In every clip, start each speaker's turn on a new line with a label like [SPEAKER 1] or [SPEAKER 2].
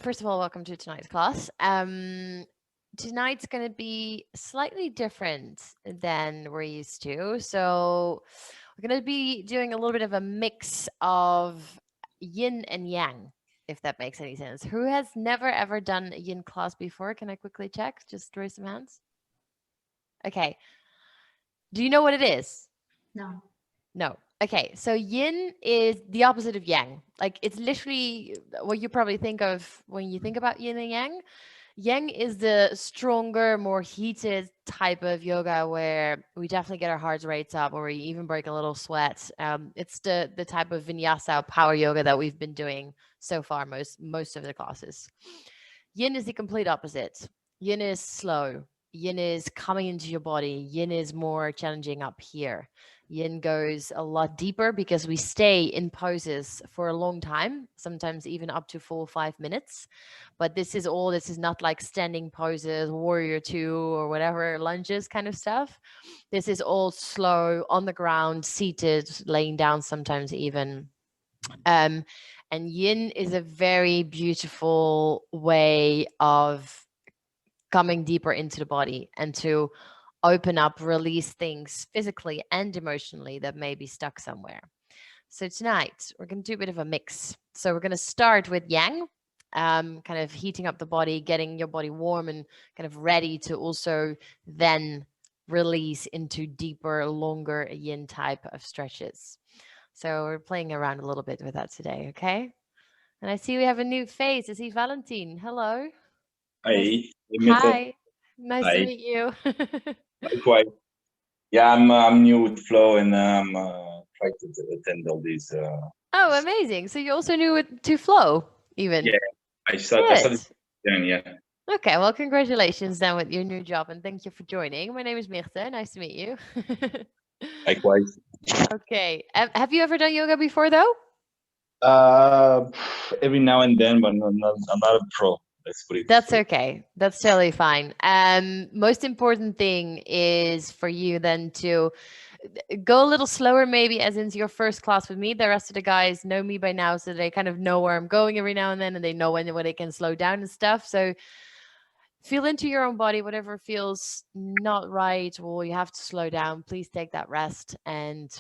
[SPEAKER 1] first of all, welcome to tonight's class. Tonight's going to be slightly different than we're used to. So we're going to be doing a little bit of a mix of yin and yang, if that makes any sense. Who has never ever done a yin class before? Can I quickly check? Just raise some hands. Okay. Do you know what it is?
[SPEAKER 2] No.
[SPEAKER 1] No. Okay, so yin is the opposite of yang. Like it's literally what you probably think of when you think about yin and yang. Yang is the stronger, more heated type of yoga where we definitely get our heart rates up, or we even break a little sweat. It's the type of vinyasa power yoga that we've been doing so far, most of the classes. Yin is the complete opposite. Yin is slow. Yin is coming into your body. Yin is more challenging up here. Yin goes a lot deeper because we stay in poses for a long time, sometimes even up to 4 or 5 minutes. But this is not like standing poses, warrior two or whatever, lunges kind of stuff. This is all slow, on the ground, seated, laying down sometimes even. And yin is a very beautiful way of coming deeper into the body and to open up, release things physically and emotionally that may be stuck somewhere. So tonight we're going to do a bit of a mix. So we're going to start with yang, kind of heating up the body, getting your body warm and kind of ready to also then release into deeper, longer yin type of stretches. So we're playing around a little bit with that today, okay? And I see we have a new face. I see Valentine. Hello.
[SPEAKER 3] Hi.
[SPEAKER 1] Hi. Nice to
[SPEAKER 3] Hi.
[SPEAKER 1] meet you.
[SPEAKER 3] Likewise. Yeah, I'm new with Flow, and I'm trying to attend all these.
[SPEAKER 1] Oh, amazing! So you also knew it to Flow, even.
[SPEAKER 3] Yeah, I started. Yeah.
[SPEAKER 1] Okay, well, congratulations then with your new job, and thank you for joining. My name is Myrthe. Nice to meet you.
[SPEAKER 3] Likewise.
[SPEAKER 1] Okay. Have you ever done yoga before, though?
[SPEAKER 3] Every now and then, but I'm not a pro.
[SPEAKER 1] That's okay. That's totally fine. Most important thing is for you then to go a little slower, maybe, as in your first class with me. The rest of the guys know me by now, so they kind of know where I'm going every now and then, and they know when they can slow down and stuff. So feel into your own body, whatever feels not right, or you have to slow down. Please take that rest. And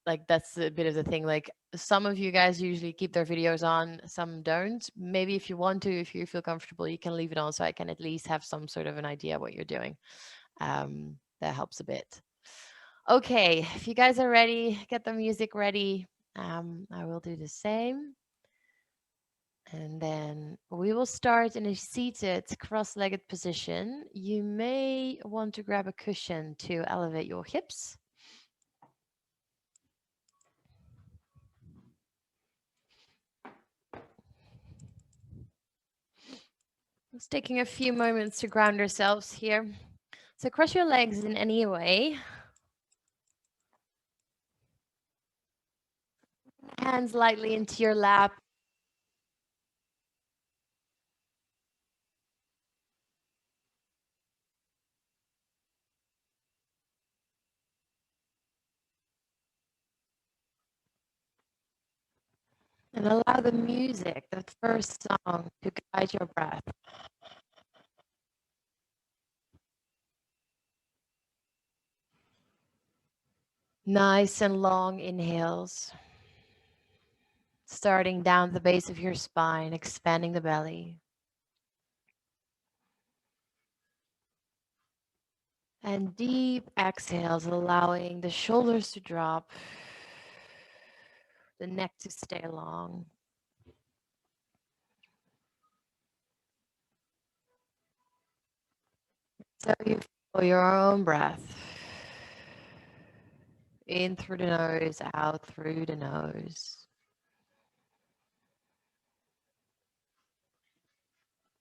[SPEAKER 1] like that's a bit of the thing. Like some of you guys usually keep their videos on, some don't. Maybe if you want to, if you feel comfortable, you can leave it on so I can at least have some sort of an idea what you're doing. That helps a bit. Okay, if you guys are ready, get the music ready. I will do the same. And then we will start in a seated cross-legged position. You may want to grab a cushion to elevate your hips. Just taking a few moments to ground ourselves here. So cross your legs in any way. Hands lightly into your lap. And allow the music, the first song, to guide your breath. Nice and long inhales. Starting down the base of your spine, expanding the belly. And deep exhales, allowing the shoulders to drop, the neck to stay long. So you feel your own breath. In through the nose, out through the nose.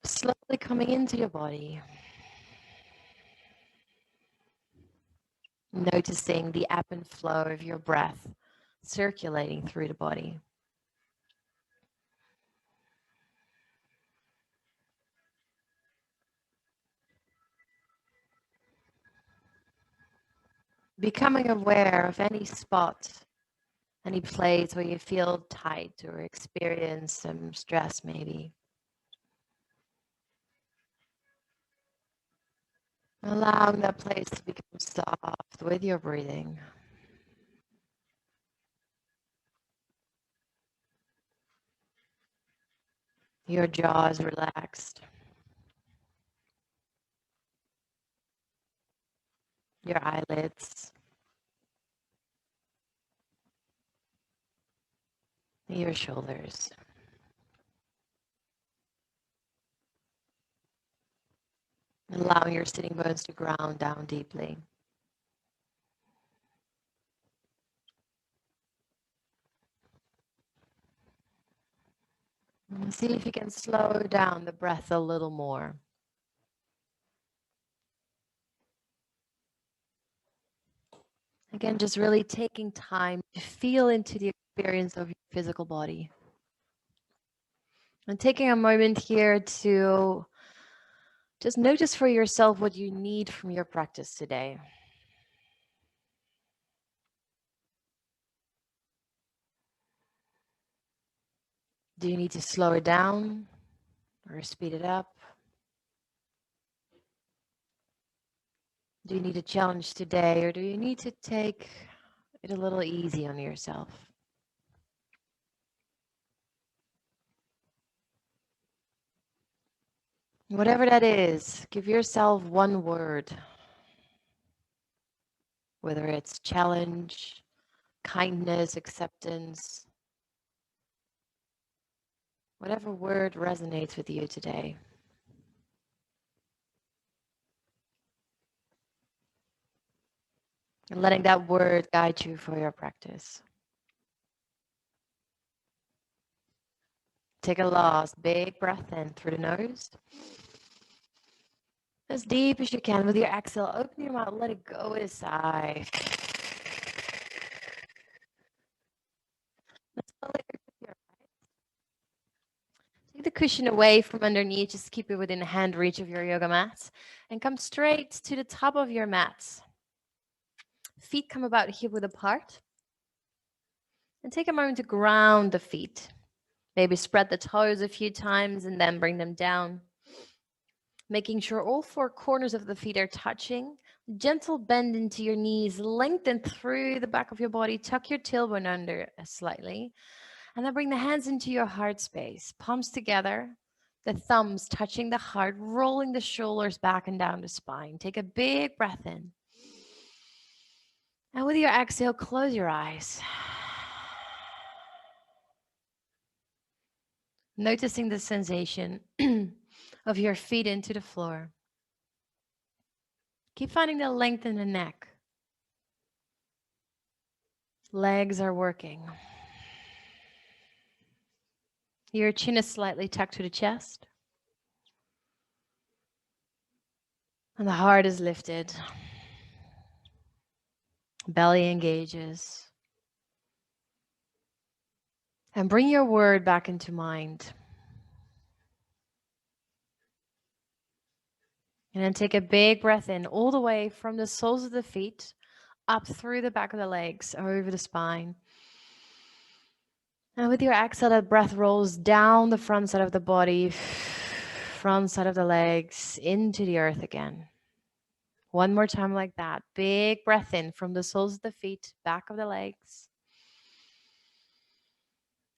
[SPEAKER 1] Slowly coming into your body. Noticing the ebb and flow of your breath circulating through the body. Becoming aware of any spot Any place where you feel tight or experience some stress maybe. Allowing that place to become soft with your breathing. Your jaw is relaxed. Your eyelids. Your shoulders. Allowing your sitting bones to ground down deeply. And see if you can slow down the breath a little more. Again, just really taking time to feel into the experience of your physical body. And taking a moment here to just notice for yourself what you need from your practice today. Do you need to slow it down or speed it up? Do you need a challenge today, or do you need to take it a little easy on yourself? Whatever that is, give yourself one word. Whether it's challenge, kindness, acceptance, whatever word resonates with you today. And letting that word guide you for your practice. Take a last big breath in through the nose. As deep as you can with your exhale. Open your mouth, let it go with a sigh. Take the cushion away from underneath. Just keep it within hand reach of your yoga mat. And come straight to the top of your mat. Feet come about hip width apart. And take a moment to ground the feet. Maybe spread the toes a few times and then bring them down. Making sure all four corners of the feet are touching. Gentle bend into your knees, lengthen through the back of your body, tuck your tailbone under slightly, and then bring the hands into your heart space. Palms together, the thumbs touching the heart, rolling the shoulders back and down the spine. Take a big breath in. And with your exhale, close your eyes. Noticing the sensation of your feet into the floor. Keep finding the length in the neck. Legs are working. Your chin is slightly tucked to the chest. And the heart is lifted. Belly engages. And bring your word back into mind. And then take a big breath in all the way from the soles of the feet up through the back of the legs, over the spine. And with your exhale, that breath rolls down the front side of the body, front side of the legs, into the earth again. One more time like that. Big breath in from the soles of the feet, back of the legs.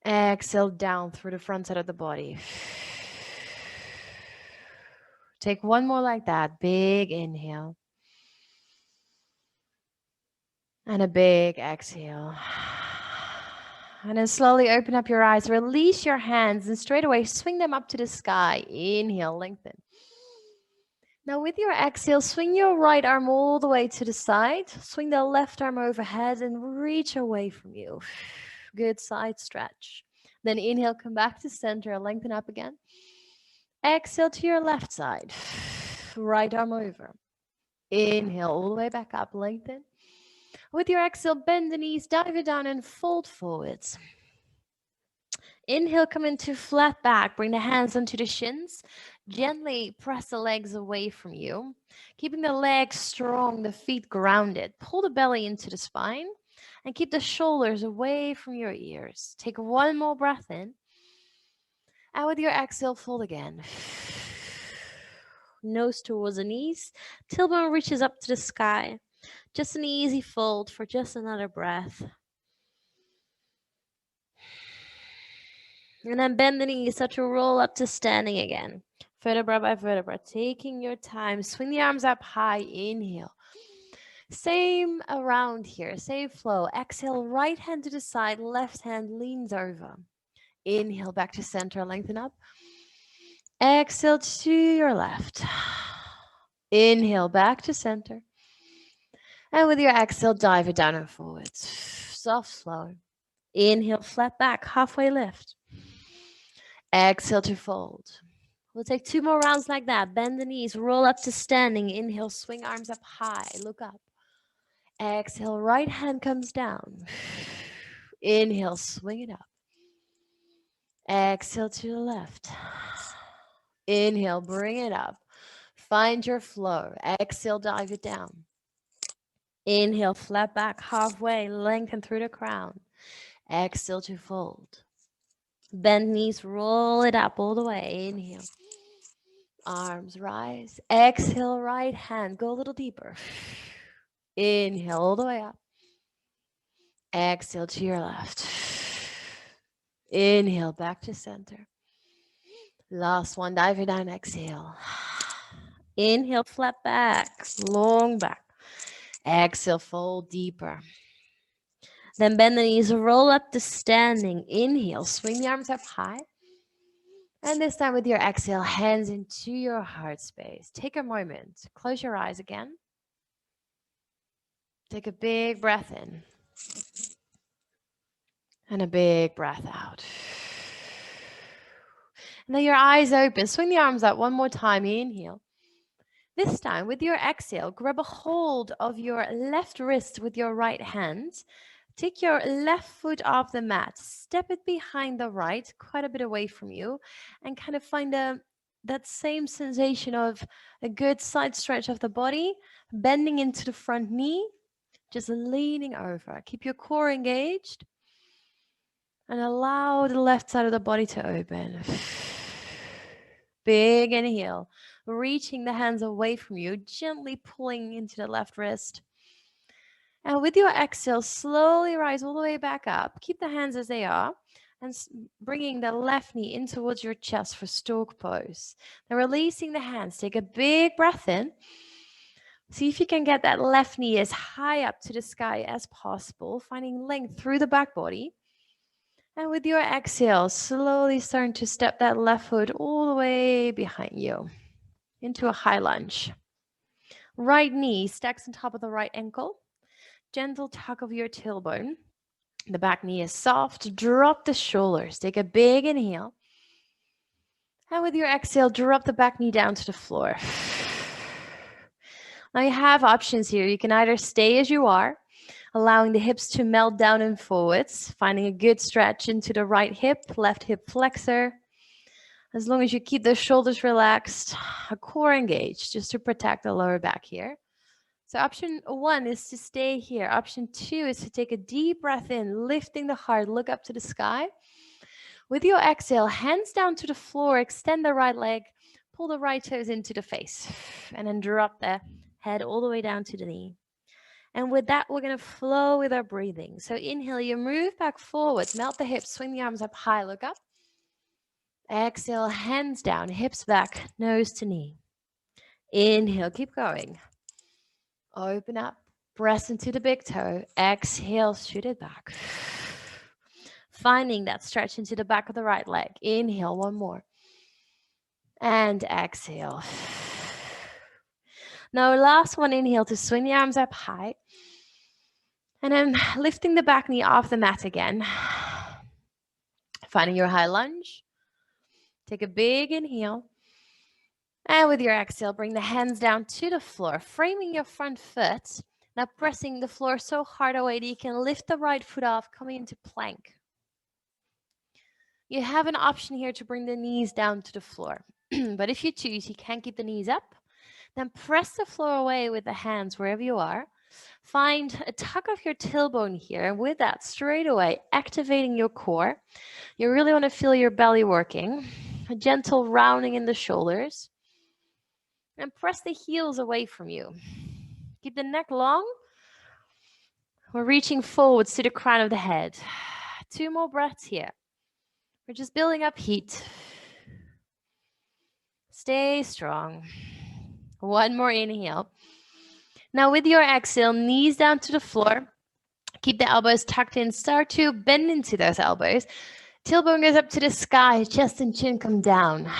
[SPEAKER 1] Exhale down through the front side of the body. Take one more like that. Big inhale. And a big exhale. And then slowly open up your eyes. Release your hands and straight away swing them up to the sky. Inhale, lengthen. Now with your exhale, swing your right arm all the way to the side. Swing the left arm overhead and reach away from you. Good side stretch. Then inhale, come back to center, lengthen up again. Exhale to your left side. Right arm over. Inhale all the way back up, lengthen. With your exhale, bend the knees, dive it down and fold forwards. Inhale, come into flat back. Bring the hands onto the shins. Gently press the legs away from you. Keeping the legs strong, the feet grounded. Pull the belly into the spine. And keep the shoulders away from your ears. Take one more breath in. And with your exhale, fold again. Nose towards the knees. Tailbone reaches up to the sky. Just an easy fold for just another breath. And then bend the knees, start to roll up to standing again. Vertebra by vertebra, taking your time. Swing the arms up high, inhale. Same around here, same flow. Exhale, right hand to the side, left hand leans over. Inhale, back to center, lengthen up. Exhale to your left. Inhale, back to center. And with your exhale, dive it down and forwards. Soft, slow. Inhale, flat back, halfway lift. Exhale to fold. We'll take 2 more rounds like that. Bend the knees, roll up to standing. Inhale, swing arms up high, look up. Exhale, right hand comes down. Inhale, swing it up. Exhale to the left. Inhale, bring it up. Find your flow. Exhale, dive it down. Inhale, flat back, halfway, lengthen through the crown. Exhale to fold. Bend knees, roll it up all the way. Inhale. Arms rise. Exhale, right hand. Go a little deeper. Inhale all the way up. Exhale to your left. Inhale back to center. Last one, dive it down, exhale. Inhale, flat back, long back. Exhale, fold deeper. Then bend the knees, roll up to standing. Inhale, swing the arms up high. And this time with your exhale, hands into your heart space. Take a moment, close your eyes again. Take a big breath in. And a big breath out. And then your eyes open. Swing the arms out one more time. Inhale. This time, with your exhale, grab a hold of your left wrist with your right hand. Take your left foot off the mat. Step it behind the right, quite a bit away from you, and kind of find that same sensation of a good side stretch of the body, bending into the front knee, just leaning over. Keep your core engaged. And allow the left side of the body to open. Big inhale, reaching the hands away from you, gently pulling into the left wrist. And with your exhale, slowly rise all the way back up. Keep the hands as they are. And bringing the left knee in towards your chest for stork pose. Then releasing the hands. Take a big breath in. See if you can get that left knee as high up to the sky as possible, finding length through the back body. And with your exhale, slowly starting to step that left foot all the way behind you into a high lunge. Right knee stacks on top of the right ankle. Gentle tug of your tailbone. The back knee is soft. Drop the shoulders. Take a big inhale. And with your exhale, drop the back knee down to the floor. Now you have options here. You can either stay as you are, allowing the hips to melt down and forwards, finding a good stretch into the right hip, left hip flexor. As long as you keep the shoulders relaxed, a core engaged, just to protect the lower back here. So option 1 is to stay here. Option 2 is to take a deep breath in, lifting the heart, look up to the sky. With your exhale, hands down to the floor, extend the right leg, pull the right toes into the face, and then drop the head all the way down to the knee. And with that, we're going to flow with our breathing. So inhale, you move back forward, melt the hips, swing the arms up high, look up. Exhale, hands down, hips back, nose to knee. Inhale, keep going. Open up, press into the big toe. Exhale, shoot it back. Finding that stretch into the back of the right leg. Inhale, one more. And exhale. Now, last one, inhale to swing the arms up high. And then lifting the back knee off the mat again. Finding your high lunge. Take a big inhale. And with your exhale, bring the hands down to the floor, framing your front foot. Now pressing the floor so hard away that you can lift the right foot off, coming into plank. You have an option here to bring the knees down to the floor. But if you choose, you can't keep the knees up. Then press the floor away with the hands wherever you are. Find a tug of your tailbone here, and with that, straight away, activating your core. You really want to feel your belly working. A gentle rounding in the shoulders. And press the heels away from you. Keep the neck long. We're reaching forwards to the crown of the head. 2 more breaths here. We're just building up heat. Stay strong. 1 more inhale. Now with your exhale, knees down to the floor. Keep the elbows tucked in. Start to bend into those elbows. Tailbone goes up to the sky. Chest and chin come down.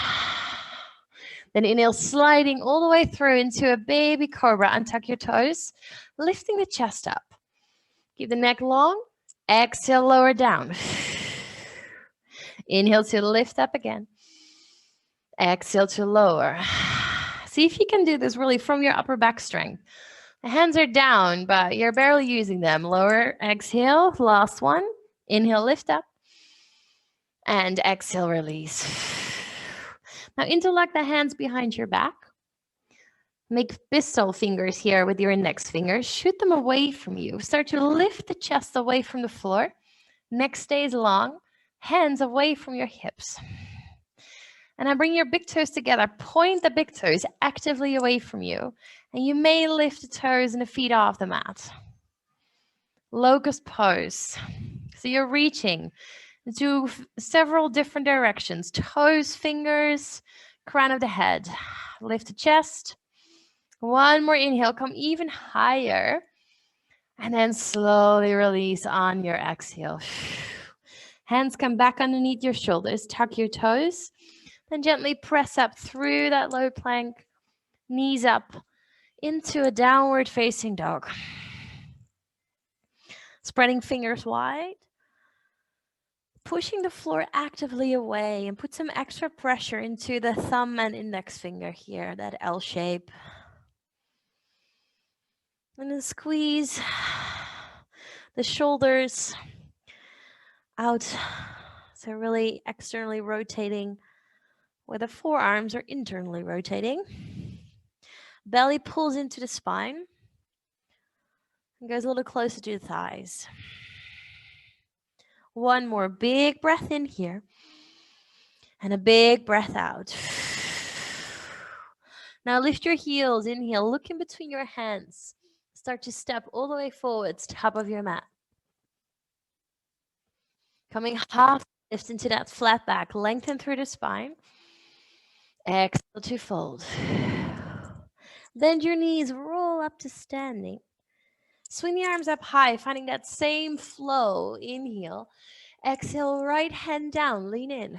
[SPEAKER 1] Then inhale, sliding all the way through into a baby cobra. Untuck your toes, lifting the chest up. Keep the neck long. Exhale, lower down. Inhale to lift up again. Exhale to lower. See if you can do this really from your upper back strength. The hands are down, but you're barely using them. Lower, exhale, last one. Inhale, lift up. And exhale, release. Now interlock the hands behind your back. Make pistol fingers here with your index fingers. Shoot them away from you. Start to lift the chest away from the floor. Neck stays long. Hands away from your hips. And now bring your big toes together. Point the big toes actively away from you. And you may lift the toes and the feet off the mat. Locust pose. So you're reaching into several different directions. Toes, fingers, crown of the head. Lift the chest. 1 more inhale. Come even higher. And then slowly release on your exhale. Hands come back underneath your shoulders. Tuck your toes. Then gently press up through that low plank. Knees up into a downward facing dog. Spreading fingers wide. Pushing the floor actively away and put some extra pressure into the thumb and index finger here, that L shape. And then squeeze the shoulders out. So really externally rotating where the forearms are internally rotating. Belly pulls into the spine and goes a little closer to the thighs. 1 more big breath in here and a big breath out. Now lift your heels, inhale, look in between your hands. Start to step all the way forwards, top of your mat. Coming half lift into that flat back, lengthen through the spine. Exhale to fold. Bend your knees, roll up to standing. Swing the arms up high, finding that same flow. Inhale. Exhale, right hand down, lean in.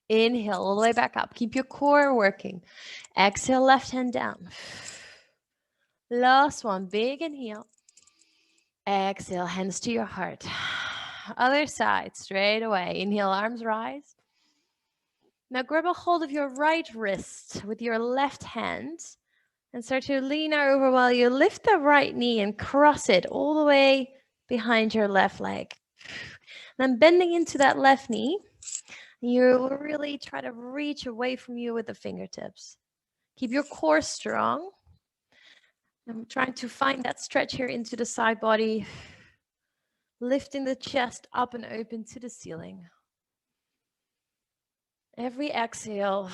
[SPEAKER 1] Inhale, all the way back up. Keep your core working. Exhale, left hand down. Last one, big inhale. Exhale, hands to your heart. Other side, straight away. Inhale, arms rise. Now grab a hold of your right wrist with your left hand and start to lean over while you lift the right knee and cross it all the way behind your left leg. Then bending into that left knee, you really try to reach away from you with the fingertips. Keep your core strong. I'm trying to find that stretch here into the side body, lifting the chest up and open to the ceiling. Every exhale,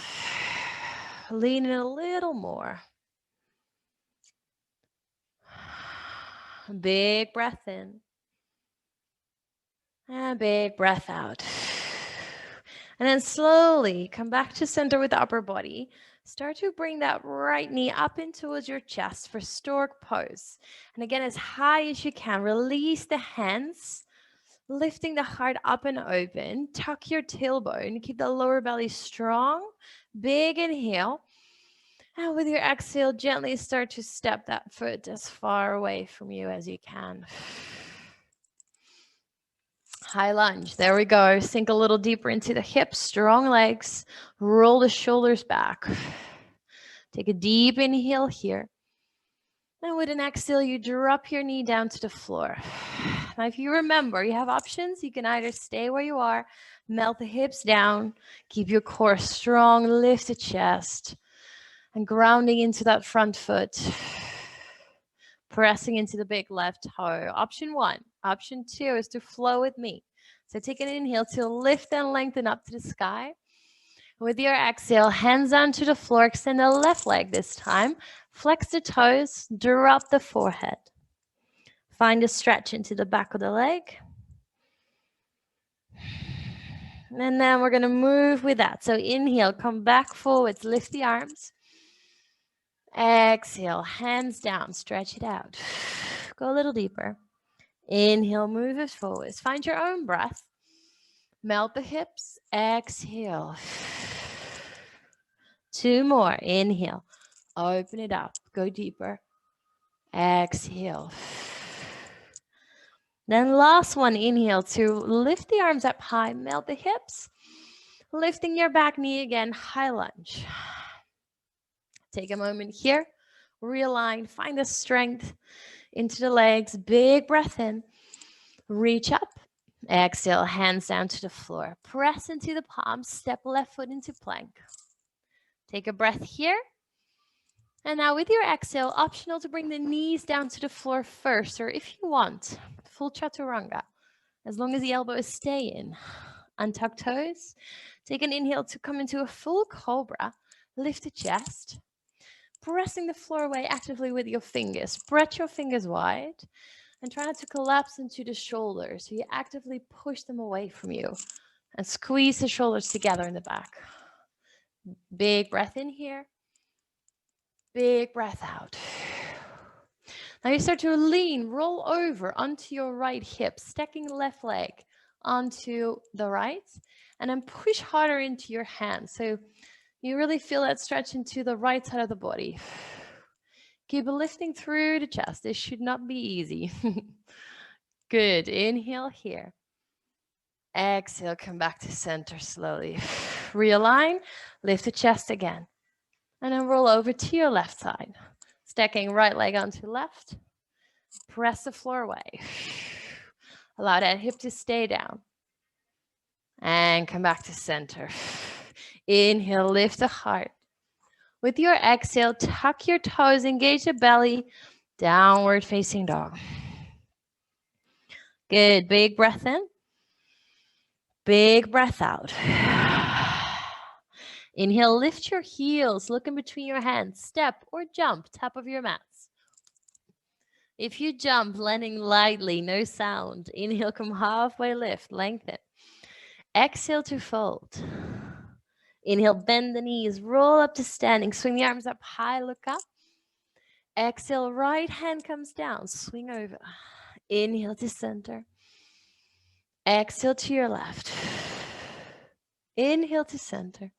[SPEAKER 1] lean in a little more. Big breath in. And big breath out. And then slowly come back to center with the upper body. Start to bring that right knee up in towards your chest for stork pose. And again, as high as you can, release the hands, lifting the heart up and open. Tuck your tailbone. Keep the lower belly strong. Big inhale. And with your exhale, gently start to step that foot as far away from you as you can. High lunge. There we go. Sink a little deeper into the hips. Strong legs. Roll the shoulders back. Take a deep inhale here. And with an exhale, you drop your knee down to the floor. Now, if you remember, you have options. You can either stay where you are, melt the hips down, keep your core strong, lift the chest, and grounding into that front foot. pressing into the big left toe. Option 1. Option 2 is to flow with me. So take an inhale to lift and lengthen up to the sky. With your exhale, hands down to the floor, extend the left leg this time. Flex the toes, drop the forehead. Find a stretch into the back of the leg. And then we're going to move with that. So inhale, come back forwards, lift the arms. Exhale, hands down, stretch it out. Go a little deeper. Inhale, move it forwards. Find your own breath. Melt the hips. Exhale. 2 more. Inhale. Open it up. Go deeper. Exhale. Then last one, inhale to lift the arms up high, melt the hips. Lifting your back knee again, high lunge. Take a moment here. Realign, find the strength into the legs. Big breath in. Reach up. Exhale, hands down to the floor. Press into the palms, step left foot into plank. Take a breath here. And now with your exhale, optional to bring the knees down to the floor first, or if you want, full chaturanga, as long as the elbows stay in. Untuck toes. Take an inhale to come into a full cobra. Lift the chest. Pressing the floor away actively with your fingers. Spread your fingers wide. And try not to collapse into the shoulders. So you actively push them away from you. And squeeze the shoulders together in the back. Big breath in here. Big breath out. Now you start to lean, roll over onto your right hip, stacking left leg onto the right, and then push harder into your hands. So you really feel that stretch into the right side of the body. Keep lifting through the chest. This should not be easy. Good. Inhale here. Exhale, come back to center slowly. Realign, lift the chest again. And then roll over to your left side. Stacking right leg onto left. Press the floor away. Allow that hip to stay down. And come back to center. Inhale, lift the heart. With your exhale, tuck your toes, engage the belly. Downward facing dog. Good. Big breath in. Big breath out. Inhale, lift your heels, look in between your hands, step or jump, top of your mats. If you jump, landing lightly, no sound. Inhale, come halfway lift, lengthen. Exhale to fold. Inhale, bend the knees, roll up to standing, swing the arms up high, look up. Exhale, right hand comes down, swing over. Inhale to center. Exhale to your left. Inhale to center.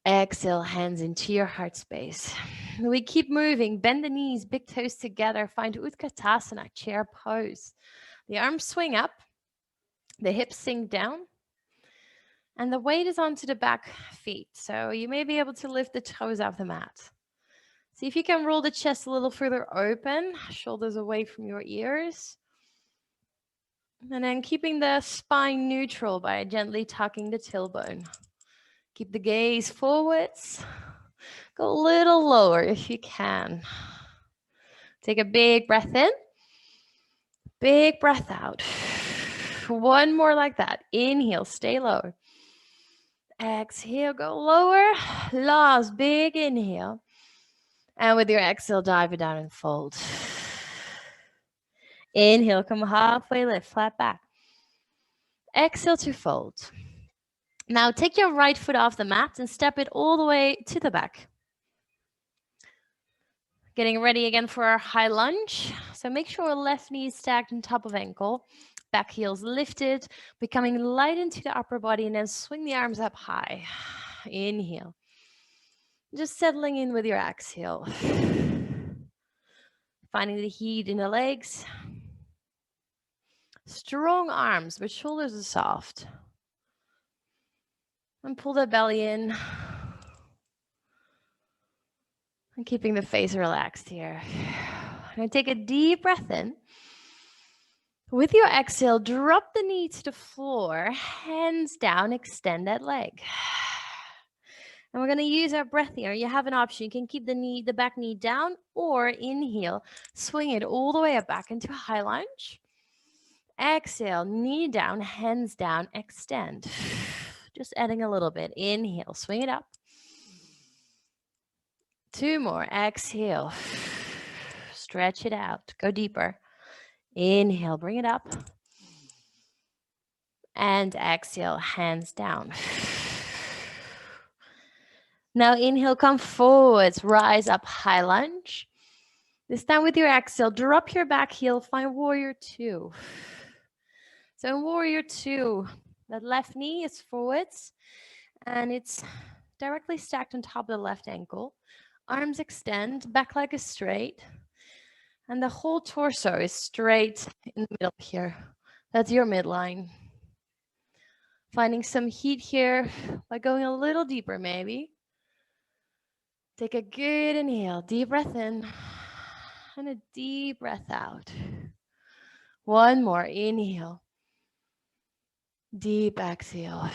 [SPEAKER 1] Exhale, hands into your heart space. We keep moving. Bend the knees, big toes together. Find Utkatasana, chair pose. The arms swing up. The hips sink down. And the weight is onto the back feet. So you may be able to lift the toes off the mat. See if you can roll the chest a little further open. Shoulders away from your ears. And then keeping the spine neutral by gently tucking the tailbone. Keep the gaze forwards. Go a little lower if you can. Take a big breath in. Big breath out. One more like that. Inhale, stay low. Exhale, go lower. Last big inhale. And with your exhale, dive it down and fold. Inhale, come halfway lift, flat back. Exhale to fold. Now take your right foot off the mat and step it all the way to the back. Getting ready again for our high lunge. So make sure left knee is stacked on top of ankle. Back heels lifted, becoming light into the upper body, and then swing the arms up high. Inhale. Just settling in with your exhale. Finding the heat in the legs. Strong arms, but shoulders are soft. And pull the belly in. And keeping the face relaxed here. And take a deep breath in. With your exhale, drop the knee to the floor, hands down, extend that leg. And we're going to use our breath here. You have an option. You can keep the back knee down, or inhale, swing it all the way up back into a high lunge. Exhale, knee down, hands down, extend. Just adding a little bit. Inhale, swing it up. 2 more. Exhale. Stretch it out. Go deeper. Inhale, bring it up. And exhale, hands down. Now inhale, come forwards, rise up, high lunge. This time with your exhale, drop your back heel, find warrior 2. So in warrior 2, that left knee is forwards and it's directly stacked on top of the left ankle. Arms extend, back leg is straight, and the whole torso is straight in the middle here. That's your midline. Finding some heat here by going a little deeper maybe. Take a good inhale, deep breath in, and a deep breath out. One more, inhale. Deep exhale.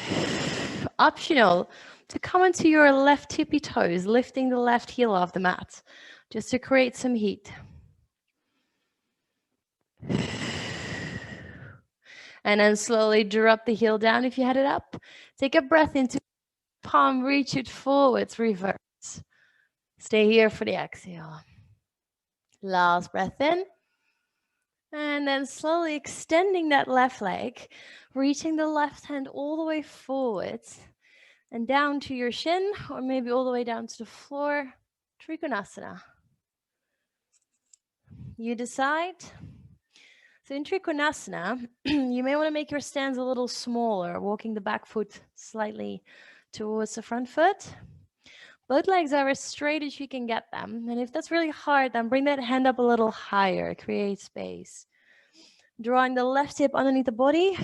[SPEAKER 1] Optional to come into your left tippy toes, lifting the left heel off the mat, just to create some heat. And then slowly drop the heel down if you had it up. Take a breath into palm, reach it forwards, reverse. Stay here for the exhale. Last breath in. And then slowly extending that left leg, reaching the left hand all the way forwards and down to your shin, or maybe all the way down to the floor, Trikonasana. You decide. So in Trikonasana, you may want to make your stance a little smaller, walking the back foot slightly towards the front foot. Both legs are as straight as you can get them. And if that's really hard, then bring that hand up a little higher, create space. Drawing the left hip underneath the body,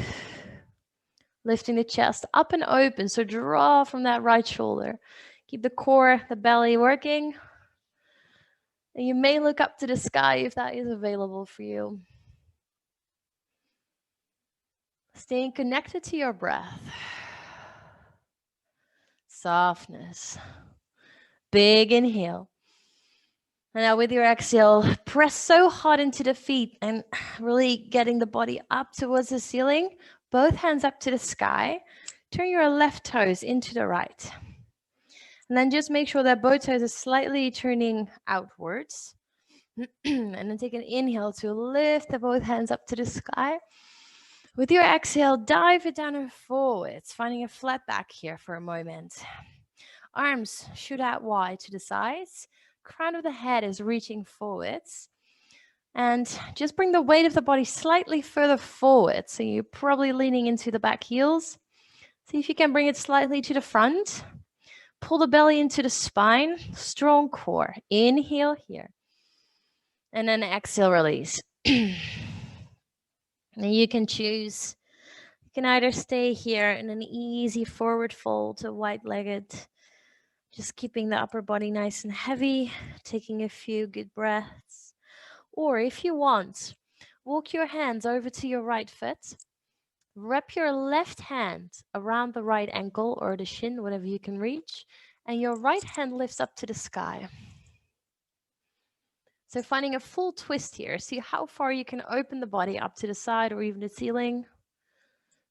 [SPEAKER 1] lifting the chest up and open. So draw from that right shoulder. Keep the core, the belly working. And you may look up to the sky if that is available for you. Staying connected to your breath. Softness. Big inhale. And now with your exhale, press so hard into the feet and really getting the body up towards the ceiling. Both hands up to the sky. Turn your left toes into the right. And then just make sure that both toes are slightly turning outwards. And then take an inhale to lift the both hands up to the sky. With your exhale, dive it down and forwards, finding a flat back here for a moment. Arms shoot out wide to the sides. Crown of the head is reaching forwards. And just bring the weight of the body slightly further forward. So you're probably leaning into the back heels. See if you can bring it slightly to the front. Pull the belly into the spine. Strong core. Inhale here. And then exhale, release. And you can choose. You can either stay here in an easy forward fold to wide-legged, just keeping the upper body nice and heavy, taking a few good breaths. Or if you want, walk your hands over to your right foot. Wrap your left hand around the right ankle or the shin, whatever you can reach, and your right hand lifts up to the sky. So finding a full twist here. See how far you can open the body up to the side or even the ceiling.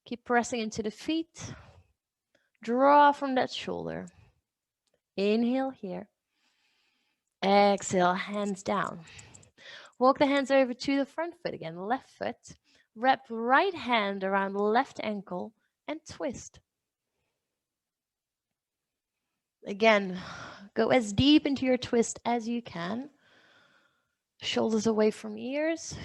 [SPEAKER 1] Keep pressing into the feet. Draw from that shoulder. Inhale here. Exhale, hands down. Walk the hands over to the front foot again, left foot. Wrap right hand around left ankle and twist. Again, go as deep into your twist as you can. Shoulders away from ears.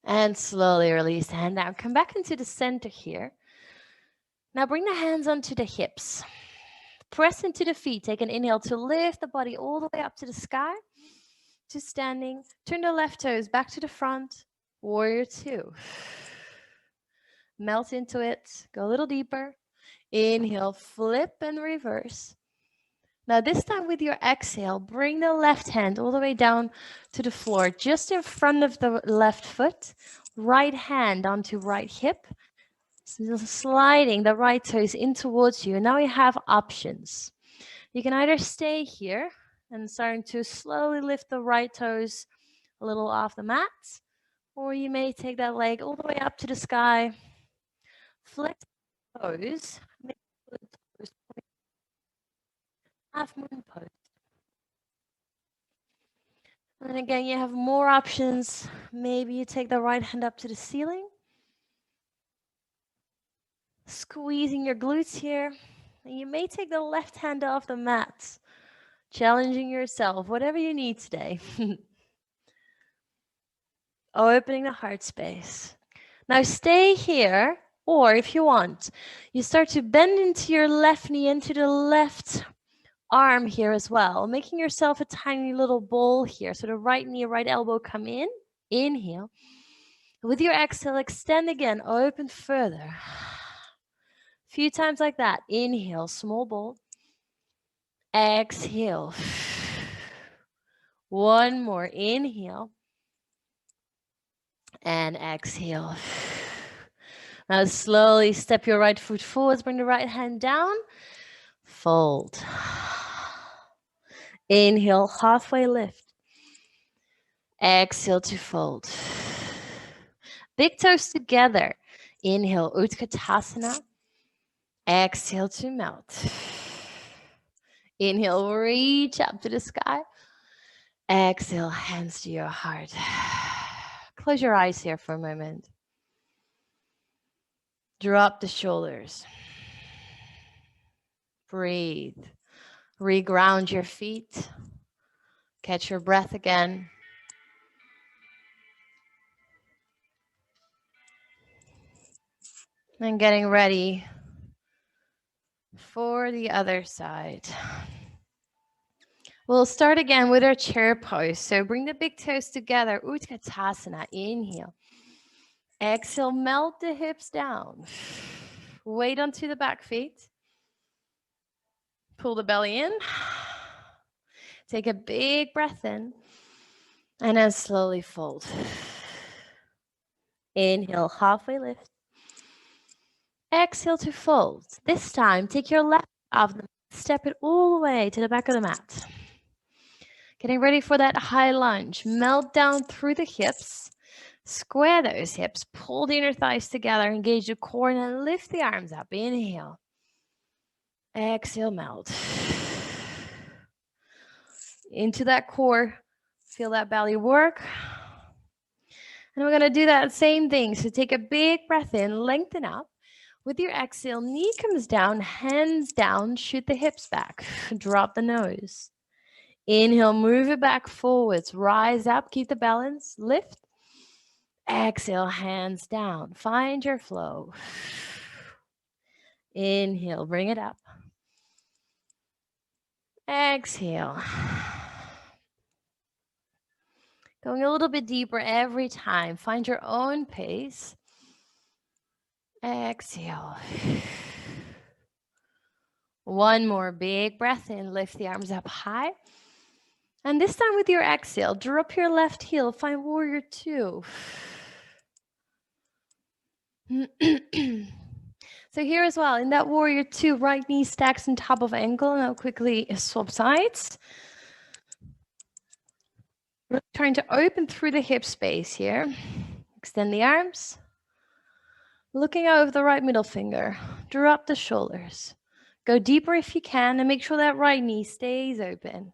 [SPEAKER 1] And slowly release the hand down. Come back into the center here. Now bring the hands onto the hips. Press into the feet. Take an inhale to lift the body all the way up to the sky. To standing. Turn the left toes back to the front. Warrior 2. Melt into it. Go a little deeper. Inhale, flip and reverse. Now this time with your exhale, bring the left hand all the way down to the floor, just in front of the left foot. Right hand onto right hip. Sliding the right toes in towards you. And now you have options. You can either stay here and starting to slowly lift the right toes a little off the mat, or you may take that leg all the way up to the sky, flex toes, make the toes half moon pose. And then again, you have more options. Maybe you take the right hand up to the ceiling, squeezing your glutes here. And you may take the left hand off the mat, challenging yourself, whatever you need today. Opening the heart space. Now stay here, or if you want, you start to bend into your left knee, into the left arm here as well, making yourself a tiny little ball here. So the right knee, right elbow come in, inhale. With your exhale, extend again, open further. A few times like that. Inhale, small ball. Exhale. One more, inhale. And exhale. Now slowly step your right foot forwards, bring the right hand down. Fold. Inhale, halfway lift. Exhale to fold. Big toes together. Inhale, Utkatasana. Exhale to melt. Inhale, reach up to the sky. Exhale, hands to your heart. Close your eyes here for a moment. Drop the shoulders. Breathe. Reground your feet. Catch your breath again. And getting ready for the other side. We'll start again with our chair pose. So bring the big toes together. Utkatasana. Inhale. Exhale, melt the hips down. Weight onto the back feet. Pull the belly in. Take a big breath in. And then slowly fold. Inhale, halfway lift. Exhale to fold. This time, take your left off the mat. Step it all the way to the back of the mat. Getting ready for that high lunge. Melt down through the hips. Square those hips. Pull the inner thighs together. Engage the core and lift the arms up. Inhale. Exhale, melt. Into that core. Feel that belly work. And we're going to do that same thing. So take a big breath in. Lengthen up. With your exhale, knee comes down. Hands down. Shoot the hips back. Drop the nose. Inhale, move it back forwards. Rise up. Keep the balance. Lift. Exhale, hands down. Find your flow. Inhale, bring it up. Exhale. Going a little bit deeper every time. Find your own pace. Exhale. One more big breath in. Lift the arms up high. And this time with your exhale, drop your left heel. Find warrior two. So here as well, in that warrior two, right knee stacks on top of ankle. Now quickly swap sides. We're trying to open through the hip space here. Extend the arms. Looking out with the right middle finger. Drop the shoulders. Go deeper if you can and make sure that right knee stays open.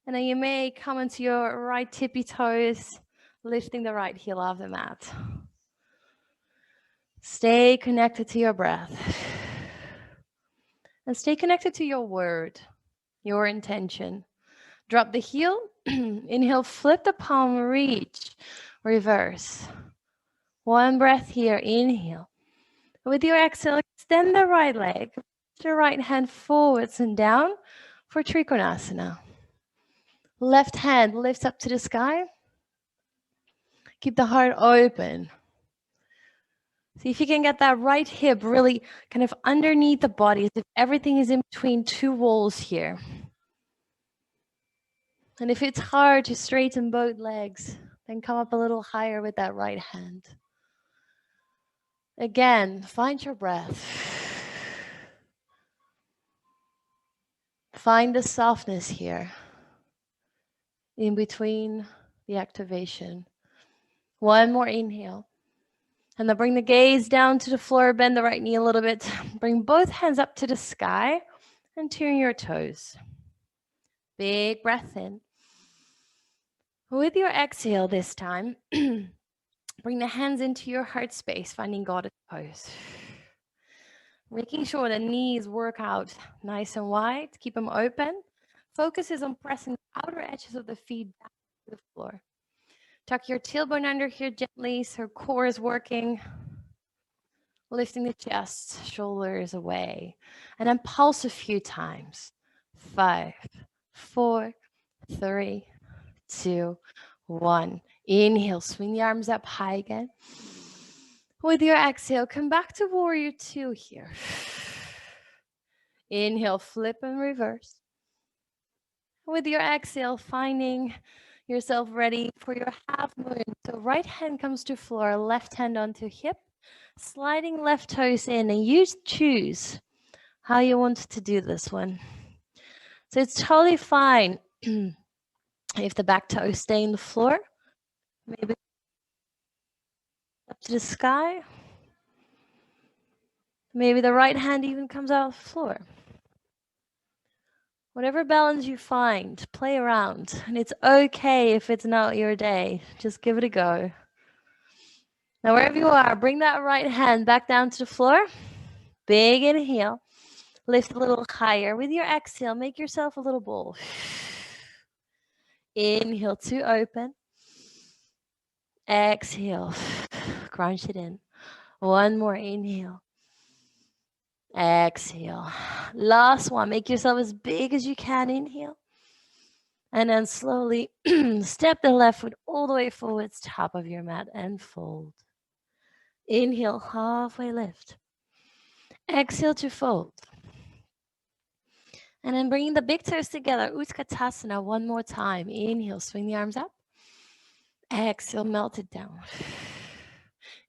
[SPEAKER 1] And then you may come into your right tippy toes, lifting the right heel off the mat. Stay connected to your breath. And stay connected to your word, your intention. Drop the heel. Inhale, flip the palm, reach, reverse. One breath here, inhale. With your exhale, extend the right leg. Lift your right hand forwards and down for Trikonasana. Left hand lifts up to the sky. Keep the heart open. See if you can get that right hip really kind of underneath the body, as if everything is in between two walls here. And if it's hard to straighten both legs, Then come up a little higher with that right hand. Again, find your breath. Find the softness here in between the activation. One more inhale. And then bring the gaze down to the floor, bend the right knee a little bit. Bring both hands up to the sky and turn your toes. Big breath in. With your exhale this time, bring the hands into your heart space, finding goddess pose. Making sure the knees work out nice and wide. Keep them open. Focus is on pressing the outer edges of the feet down to the floor. Tuck your tailbone under here gently so core is working. Lifting the chest, shoulders away. And then pulse a few times. 5, 4, 3, 2, 1. Inhale, swing the arms up high again. With your exhale, come back to warrior 2 here. Inhale, flip and reverse. With your exhale, finding yourself ready for your half moon. So right hand comes to floor, left hand onto hip, sliding left toes in, and you choose how you want to do this one. So it's totally fine if the back toes stay in the floor, maybe up to the sky. Maybe the right hand even comes out of the floor. Whatever balance you find, play around. And it's okay if it's not your day. Just give it a go. Now, wherever you are, bring that right hand back down to the floor. Big inhale. Lift a little higher. With your exhale, make yourself a little bowl. Inhale to open. Exhale. Crunch it in. One more inhale. Exhale. Last one. Make yourself as big as you can. Inhale. And then slowly step the left foot all the way forwards, top of your mat, and fold. Inhale, halfway lift. Exhale to fold. And then bringing the big toes together, Utkatasana one more time. Inhale, swing the arms up. Exhale, melt it down.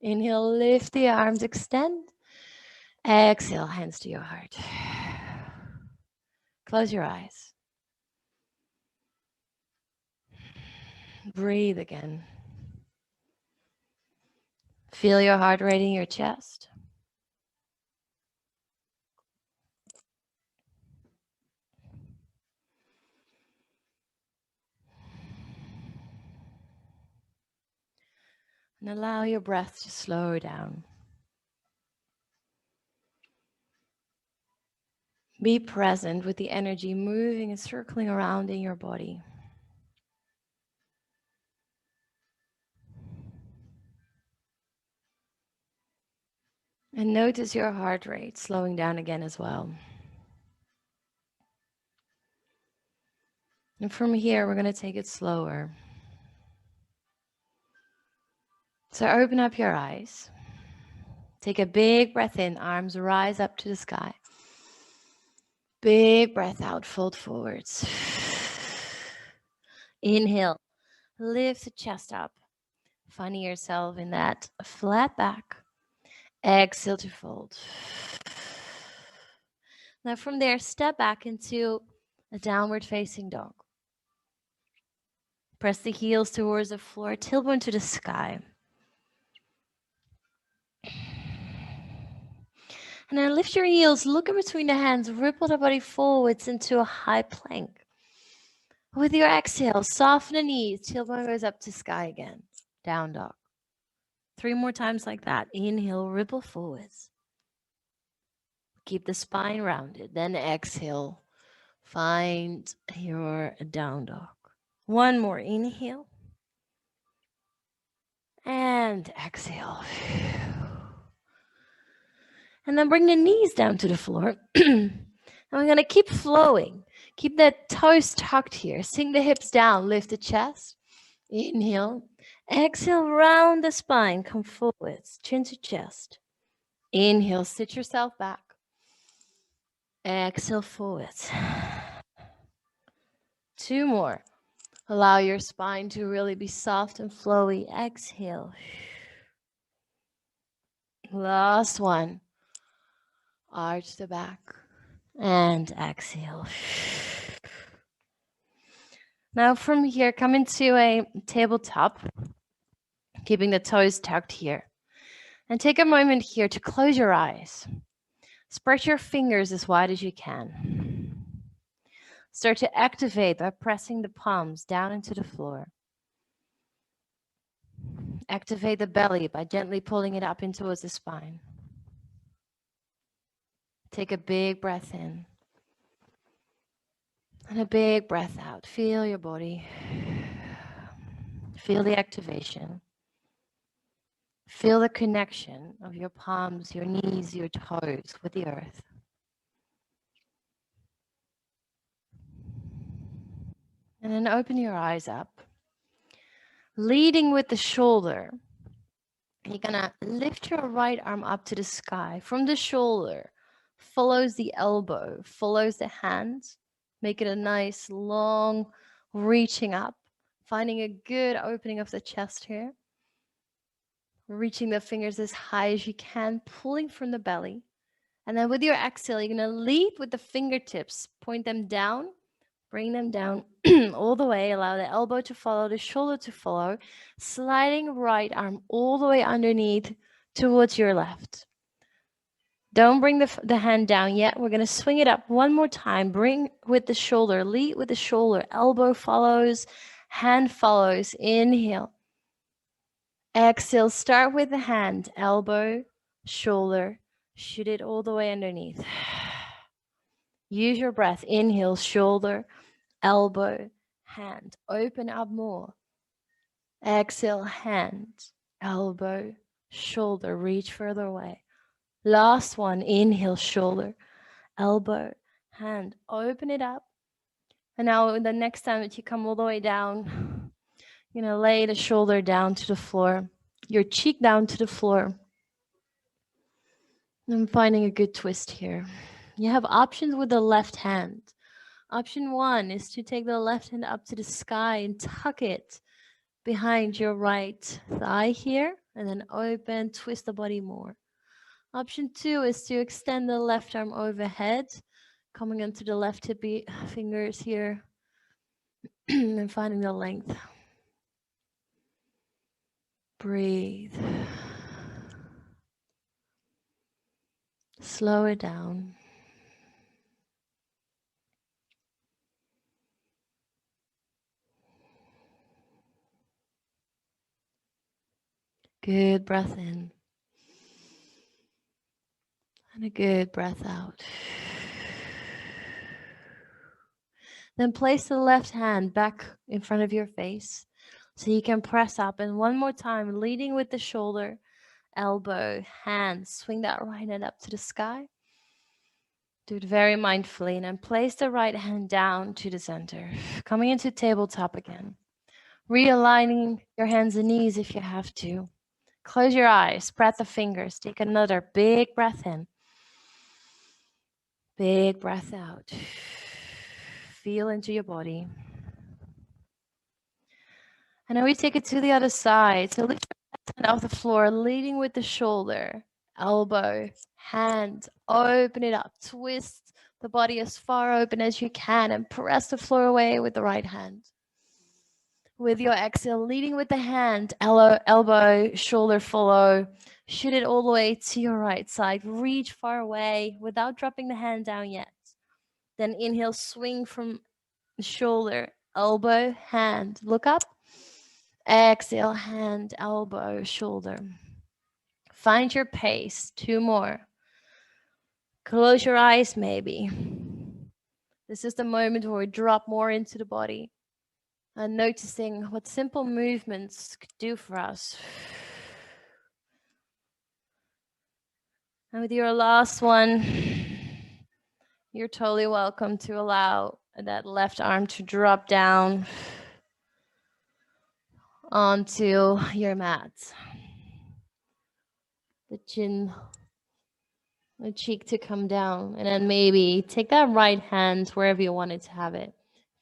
[SPEAKER 1] Inhale, lift the arms, extend. Exhale, hands to your heart. Close your eyes. Breathe again. Feel your heart rate in your chest. And allow your breath to slow down. Be present with the energy moving and circling around in your body. And notice your heart rate slowing down again as well. And from here, we're going to take it slower. So open up your eyes. Take a big breath in, arms rise up to the sky. Big breath out, fold forwards. Inhale, lift the chest up. Finding yourself in that flat back. Exhale to fold. Now from there, step back into a downward facing dog. Press the heels towards the floor, tailbone to the sky. And then lift your heels, look in between the hands, ripple the body forwards into a high plank. With your exhale, soften the knees, tailbone goes up to sky again. Down dog. 3 more times like that. Inhale, ripple forwards. Keep the spine rounded. Then exhale, find your down dog. 1 more inhale. And exhale. And then bring the knees down to the floor. And we're going to keep flowing. Keep the toes tucked here. Sink the hips down. Lift the chest. Inhale. Exhale, round the spine. Come forwards. Chin to chest. Inhale, sit yourself back. Exhale, forwards. 2 more. Allow your spine to really be soft and flowy. Exhale. Last one. Arch the back. And exhale. Now from here, come into a tabletop, keeping the toes tucked here. And take a moment here to close your eyes. Spread your fingers as wide as you can. Start to activate by pressing the palms down into the floor. Activate the belly by gently pulling it up in towards the spine. Take a big breath in. And a big breath out. Feel your body. Feel the activation. Feel the connection of your palms, your knees, your toes with the earth. And then open your eyes up. Leading with the shoulder. You're gonna lift your right arm up to the sky. From the shoulder, follows the elbow, follows the hands. Make it a nice long reaching up. Finding a good opening of the chest here. Reaching the fingers as high as you can, pulling from the belly. And then with your exhale, you're going to lead with the fingertips. Point them down, bring them down all the way. Allow the elbow to follow, the shoulder to follow. Sliding right arm all the way underneath towards your left. Don't bring the hand down yet. We're going to swing it up one more time. Bring with the shoulder, lead with the shoulder. Elbow follows, hand follows. Inhale. Exhale, start with the hand, elbow, shoulder, shoot it all the way underneath. Use your breath. Inhale, shoulder, elbow, hand. Open up more. Exhale, hand, elbow, shoulder. Reach further away. Last one. Inhale, shoulder, elbow, hand. Open it up. And now the next time that you come all the way down, you're going to lay the shoulder down to the floor. Your cheek down to the floor. I'm finding a good twist here. You have options with the left hand. Option one is to take the left hand up to the sky and tuck it behind your right thigh here, and then open, twist the body more. Option two is to extend the left arm overhead, coming into the left hippie fingers here, and finding the length. Breathe. Slow it down. Good breath in. And a good breath out. Then place the left hand back in front of your face so you can press up. And one more time, leading with the shoulder, elbow, hand. Swing that right hand up to the sky. Do it very mindfully. And then place the right hand down to the center. Coming into tabletop again. Realigning your hands and knees if you have to. Close your eyes. Spread the fingers. Take another big breath in. Big breath out. Feel into your body. And now we take it to the other side. So lift your hand off the floor, leading with the shoulder, elbow, hand. Open it up. Twist the body as far open as you can and press the floor away with the right hand. With your exhale, leading with the hand, elbow, shoulder follow. Shoot it all the way to your right side. Reach far away without dropping the hand down yet. Then inhale, swing from the shoulder, elbow, hand. Look up. Exhale, hand, elbow, shoulder. Find your pace. 2 more. Close your eyes maybe. This is the moment where we drop more into the body and noticing what simple movements could do for us. And with your last one, you're totally welcome to allow that left arm to drop down onto your mat. The chin, the cheek to come down, and then maybe take that right hand wherever you wanted to have it.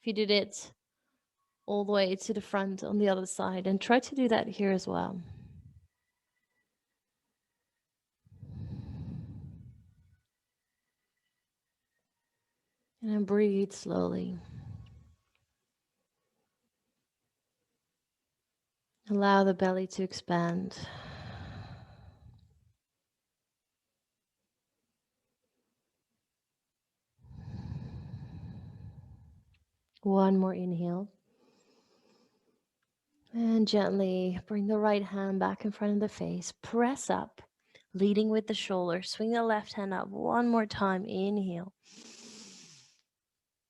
[SPEAKER 1] If you did it all the way to the front on the other side, and try to do that here as well. And then breathe slowly. Allow the belly to expand. One more inhale. And gently bring the right hand back in front of the face. Press up, leading with the shoulder. Swing the left hand up one more time. Inhale.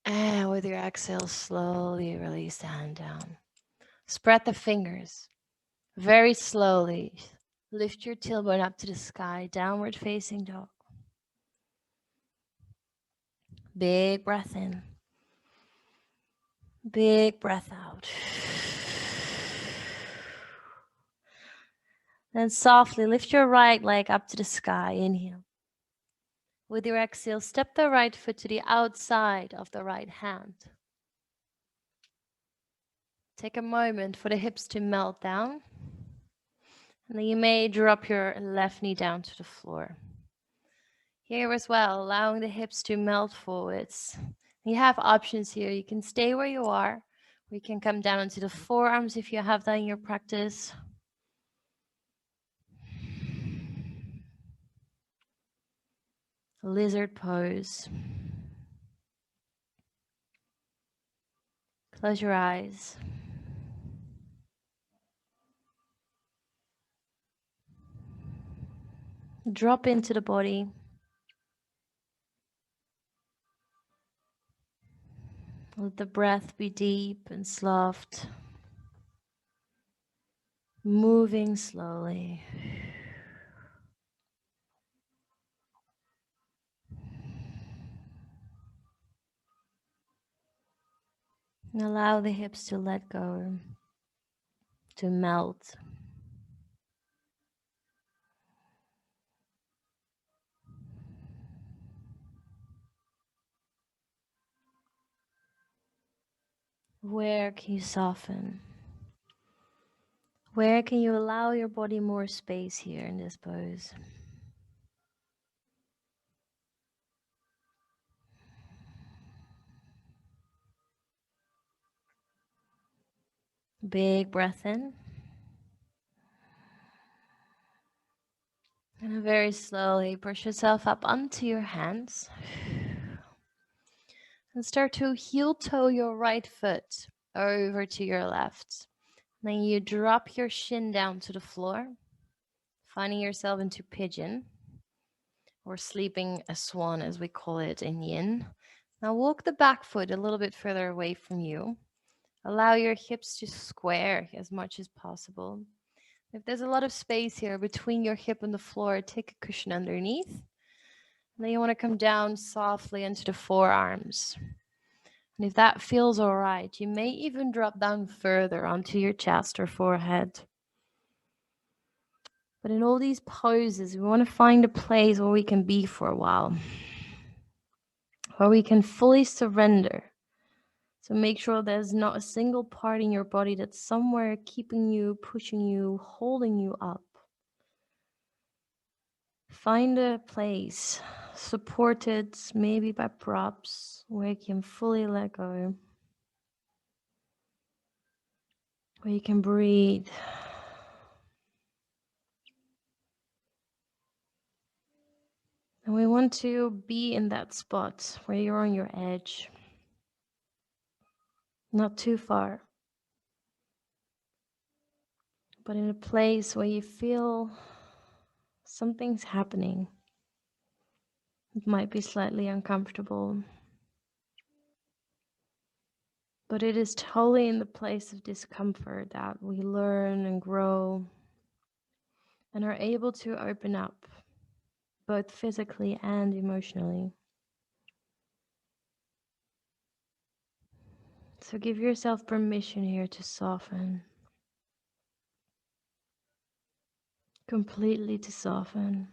[SPEAKER 1] And with your exhale, slowly release the hand down. Spread the fingers. Very slowly. Lift your tailbone up to the sky. Downward facing dog. Big breath in. Big breath out. Then softly lift your right leg up to the sky. Inhale. With your exhale, step the right foot to the outside of the right hand. Take a moment for the hips to melt down. And then you may drop your left knee down to the floor. Here as well, allowing the hips to melt forwards. You have options here. You can stay where you are. Or you can come down into the forearms if you have that in your practice. Lizard pose. Close your eyes. Drop into the body. Let the breath be deep and soft. Moving slowly. And allow the hips to let go, to melt. Where can you soften? Where can you allow your body more space here in this pose? Big breath in. And very slowly push yourself up onto your hands. And start to heel toe your right foot over to your left. Then you drop your shin down to the floor, finding yourself into pigeon, or sleeping a swan as we call it in yin. Now walk the back foot a little bit further away from you. Allow your hips to square as much as possible. If there's a lot of space here between your hip and the floor, take a cushion underneath. And then you want to come down softly into the forearms. And if that feels all right, you may even drop down further onto your chest or forehead. But in all these poses, we want to find a place where we can be for a while, where we can fully surrender. So make sure there's not a single part in your body that's somewhere keeping you, pushing you, holding you up. Find a place supported maybe by props where you can fully let go, where you can breathe. And we want to be in that spot where you're on your edge, not too far, but in a place where you feel something's happening. It might be slightly uncomfortable, but it is totally in the place of discomfort that we learn and grow and are able to open up, both physically and emotionally. So give yourself permission here to soften, completely to soften.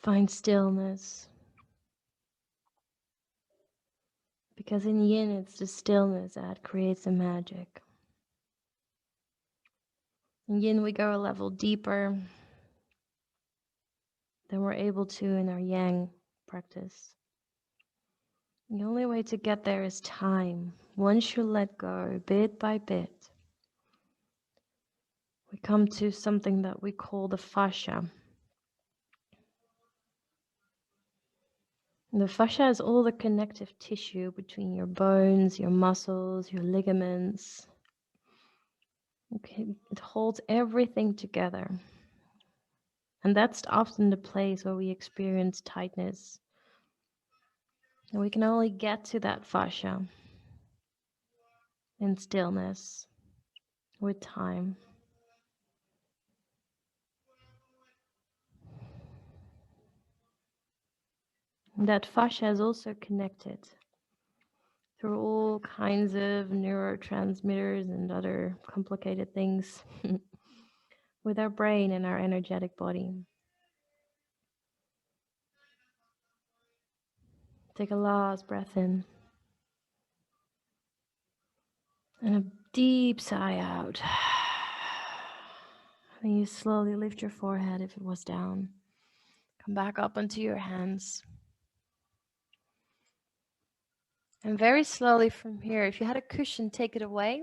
[SPEAKER 1] Find stillness. Because in yin, it's the stillness that creates the magic. In yin, we go a level deeper than we're able to in our yang practice. The only way to get there is time. Once you let go, bit by bit, we come to something that we call the fascia. And the fascia is all the connective tissue between your bones, your muscles, your ligaments. Okay, it holds everything together. And that's often the place where we experience tightness. And we can only get to that fascia in stillness, with time. And that fascia is also connected through all kinds of neurotransmitters and other complicated things with our brain and our energetic body. Take a last breath in and a deep sigh out. And you slowly lift your forehead if it was down. Come back up onto your hands. And very slowly from here, if you had a cushion, take it away.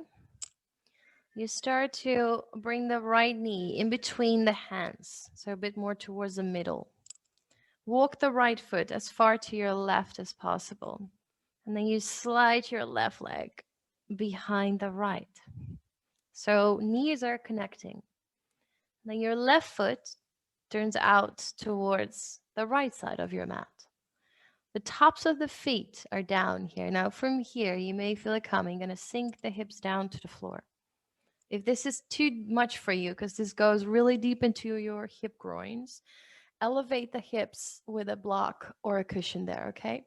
[SPEAKER 1] You start to bring the right knee in between the hands, so a bit more towards the middle. Walk the right foot as far to your left as possible. And then you slide your left leg behind the right. So knees are connecting. Then your left foot turns out towards the right side of your mat. The tops of the feet are down here. Now from here, you may feel it coming. Going to sink the hips down to the floor. If this is too much for you, because this goes really deep into your hip groins, elevate the hips with a block or a cushion there, okay?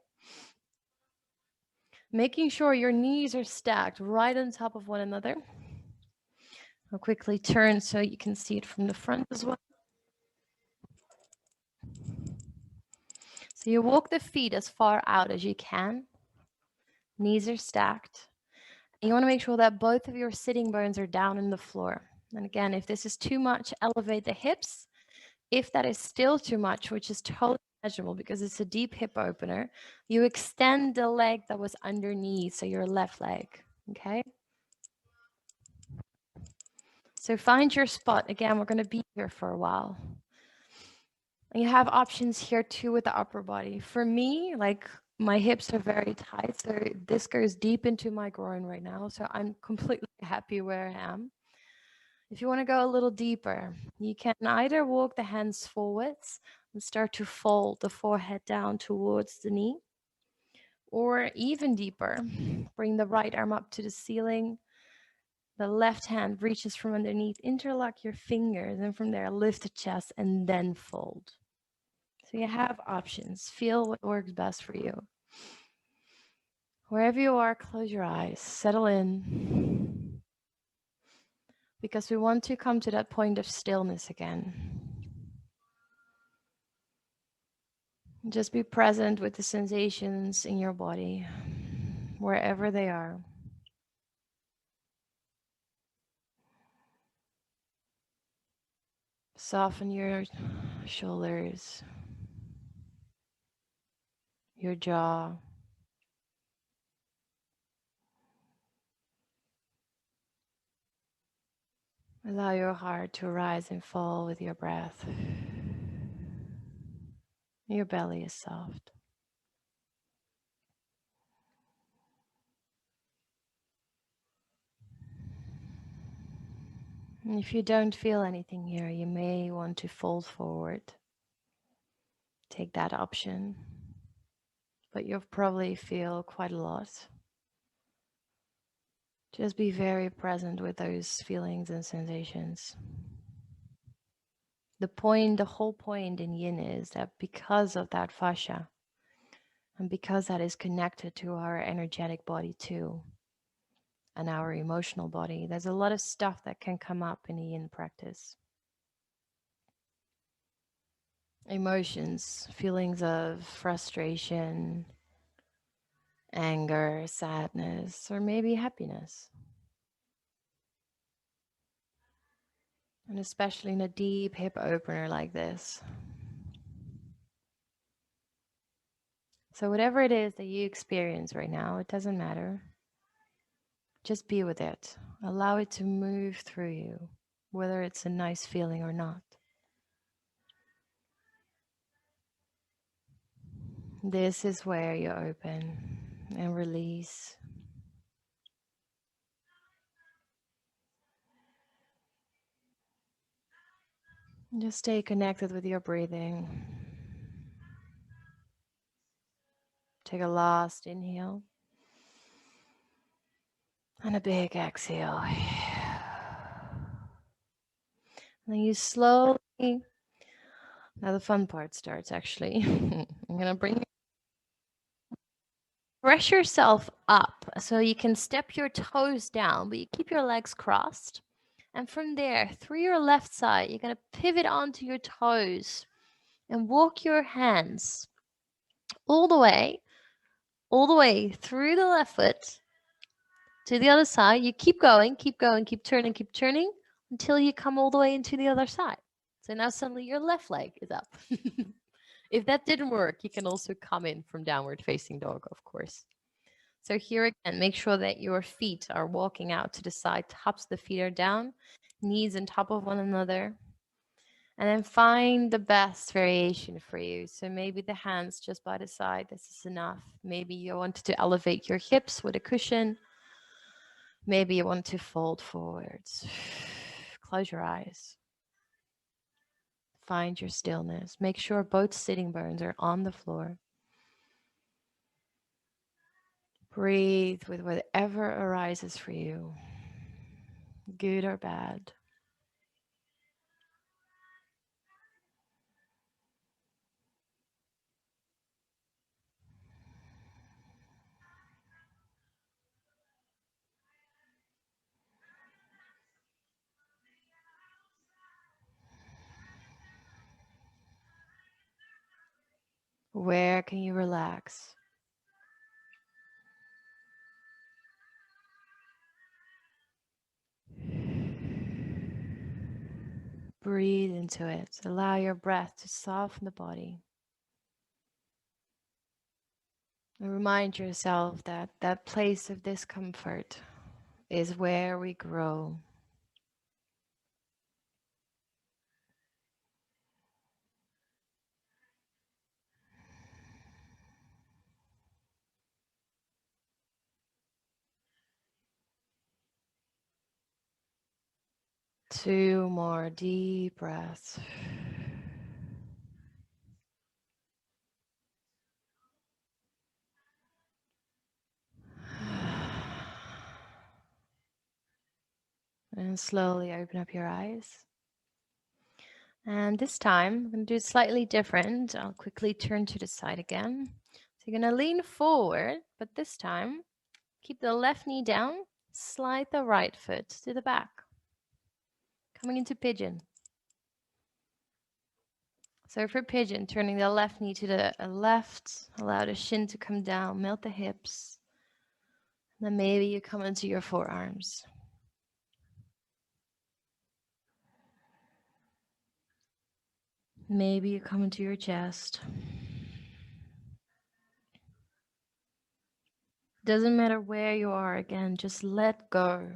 [SPEAKER 1] Making sure your knees are stacked right on top of one another. I'll quickly turn so you can see it from the front as well. So you walk the feet as far out as you can. Knees are stacked. And you want to make sure that both of your sitting bones are down on the floor. And again, if this is too much, elevate the hips. If that is still too much, which is totally manageable because it's a deep hip opener, you extend the leg that was underneath, so your left leg, okay? So find your spot. Again, we're going to be here for a while. And you have options here too with the upper body. For me, like my hips are very tight, so this goes deep into my groin right now. So I'm completely happy where I am. If you want to go a little deeper, you can either walk the hands forwards and start to fold the forehead down towards the knee, or even deeper, bring the right arm up to the ceiling. The left hand reaches from underneath, interlock your fingers, and from there lift the chest and then fold. So you have options. Feel what works best for you. Wherever you are, close your eyes, settle in, because we want to come to that point of stillness again. Just be present with the sensations in your body, wherever they are. Soften your shoulders, your jaw. Allow your heart to rise and fall with your breath. Your belly is soft. And if you don't feel anything here, you may want to fold forward. Take that option. But you'll probably feel quite a lot. Just be very present with those feelings and sensations. The whole point in yin is that because of that fascia, and because that is connected to our energetic body too, and our emotional body, there's a lot of stuff that can come up in a yin practice. Emotions, feelings of frustration, anger, sadness, or maybe happiness. And especially in a deep hip opener like this. So whatever it is that you experience right now, it doesn't matter. Just be with it. Allow it to move through you, whether it's a nice feeling or not. This is where you open and release. Just stay connected with your breathing. Take a last inhale and a big exhale. And then you slowly, now the fun part starts actually. I'm going to bring, press yourself up so you can step your toes down, but you keep your legs crossed. And from there, through your left side, you're going to pivot onto your toes and walk your hands all the way through the left foot to the other side. You keep going, keep turning until you come all the way into the other side. So now suddenly your left leg is up. If that didn't work, you can also come in from downward facing dog, of course. So here again, make sure that your feet are walking out to the side, tops of the feet are down, knees on top of one another. And then find the best variation for you. So maybe the hands just by the side, this is enough. Maybe you wanted to elevate your hips with a cushion. Maybe you want to fold forwards. Close your eyes. Find your stillness. Make sure both sitting bones are on the floor. Breathe with whatever arises for you, good or bad. Where can you relax? Breathe into it. Allow your breath to soften the body. And remind yourself that that place of discomfort is where we grow. Two more deep breaths. And slowly open up your eyes. And this time, I'm going to do it slightly different. I'll quickly turn to the side again. So you're going to lean forward, but this time, keep the left knee down, slide the right foot to the back. Coming into pigeon. So for pigeon, turning the left knee to the left, allow the shin to come down, melt the hips. And then maybe you come into your forearms. Maybe you come into your chest. Doesn't matter where you are, again, just let go.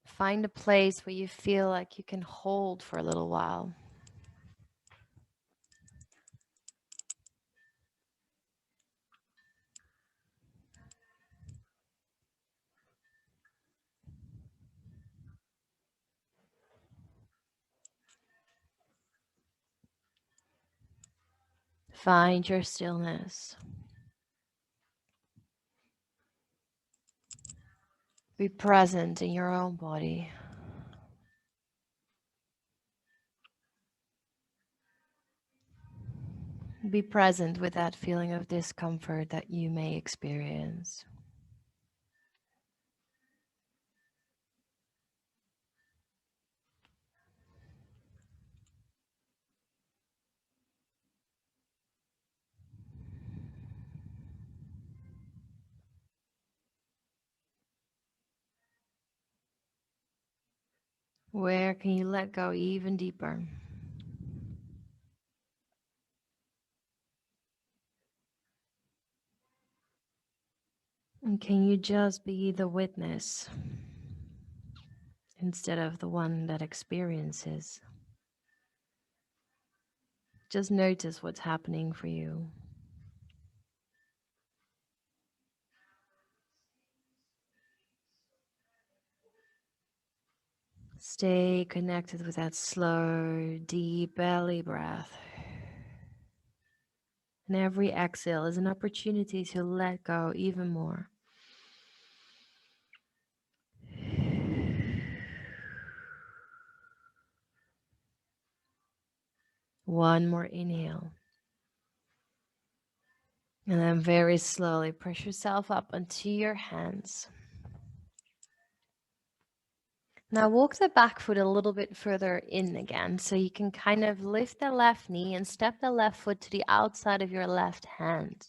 [SPEAKER 1] Find a place where you feel like you can hold for a little while. Find your stillness. Be present in your own body. Be present with that feeling of discomfort that you may experience. Where can you let go even deeper? And can you just be the witness instead of the one that experiences? Just notice what's happening for you. Stay connected with that slow, deep belly breath. And every exhale is an opportunity to let go even more. One more inhale. And then very slowly push yourself up onto your hands. Now walk the back foot a little bit further in again, so you can kind of lift the left knee and step the left foot to the outside of your left hand.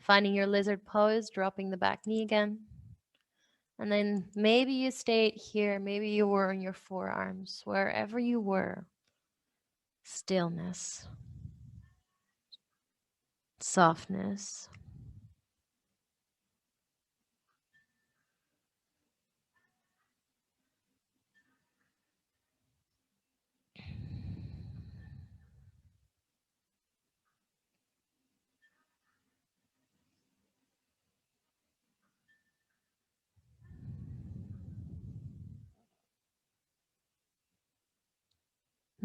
[SPEAKER 1] Finding your lizard pose, dropping the back knee again. And then maybe you stayed here, maybe you were on your forearms, wherever you were. Stillness, softness.